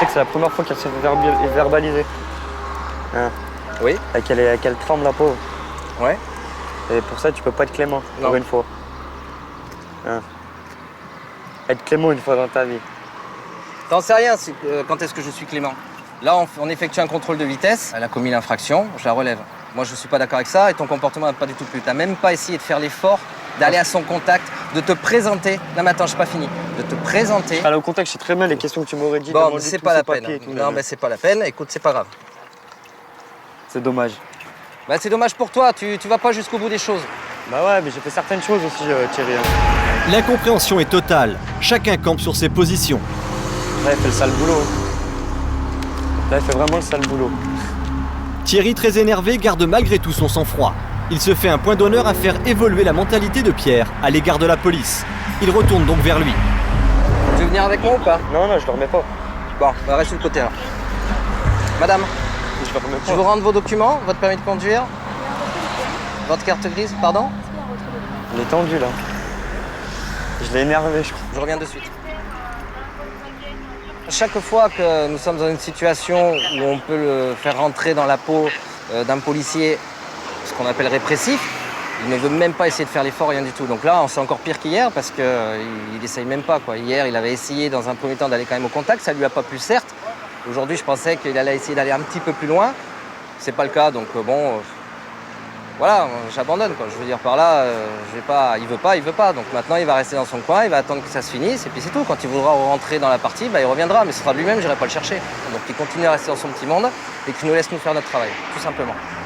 que c'est la première fois qu'elle se fait verbaliser. Hein. Oui. Et qu'elle tremble la pauvre. Ouais. Et pour ça, tu peux pas être clément, Non. pour une fois. Hein. Être clément une fois dans ta vie. T'en sais rien, quand est-ce que je suis clément? Là, on effectue un contrôle de vitesse. Elle a commis l'infraction, je la relève. Moi, je suis pas d'accord avec ça et ton comportement n'a pas du tout plu. T'as même pas essayé de faire l'effort d'aller à son contact, de te présenter. Non, mais attends, je suis pas fini. De te présenter. Alors, au contact, je sais très bien les questions que tu m'aurais dit. Bon, c'est pas la peine. Non, mais c'est pas la peine. Écoute, c'est pas grave. C'est dommage. Bah, c'est dommage pour toi. Tu vas pas jusqu'au bout des choses. Bah ouais, mais j'ai fait certaines choses aussi, Thierry. L'incompréhension est totale. Chacun campe sur ses positions. Là, il fait le sale boulot. Là, il fait vraiment le sale boulot. Thierry, très énervé, garde malgré tout son sang-froid. Il se fait un point d'honneur à faire évoluer la mentalité de Pierre à l'égard de la police. Il retourne donc vers lui. Tu veux venir avec moi ou pas? Non, je le remets pas. Bon, bah reste sur le côté là. Madame, Je le remets je vous pas. rendre vos documents, votre permis de conduire, votre carte grise, pardon? Il est tendu, là. Je l'ai énervé, je crois. Je reviens de suite. Chaque fois que nous sommes dans une situation où on peut le faire rentrer dans la peau d'un policier, ce qu'on appelle répressif, il ne veut même pas essayer de faire l'effort, rien du tout. Donc là, c'est encore pire qu'hier parce qu'il essaye même pas, quoi. Hier, il avait essayé dans un premier temps d'aller quand même au contact, ça lui a pas plu, certes. Aujourd'hui, je pensais qu'il allait essayer d'aller un petit peu plus loin. C'est pas le cas, donc voilà, j'abandonne, quoi. Je veux dire par là, il veut pas. Donc maintenant, il va rester dans son coin, il va attendre que ça se finisse, et puis c'est tout. Quand il voudra rentrer dans la partie, bah, il reviendra, mais ce sera de lui-même, j'irai pas le chercher. Donc il continue à rester dans son petit monde et qu'il nous laisse nous faire notre travail, tout simplement.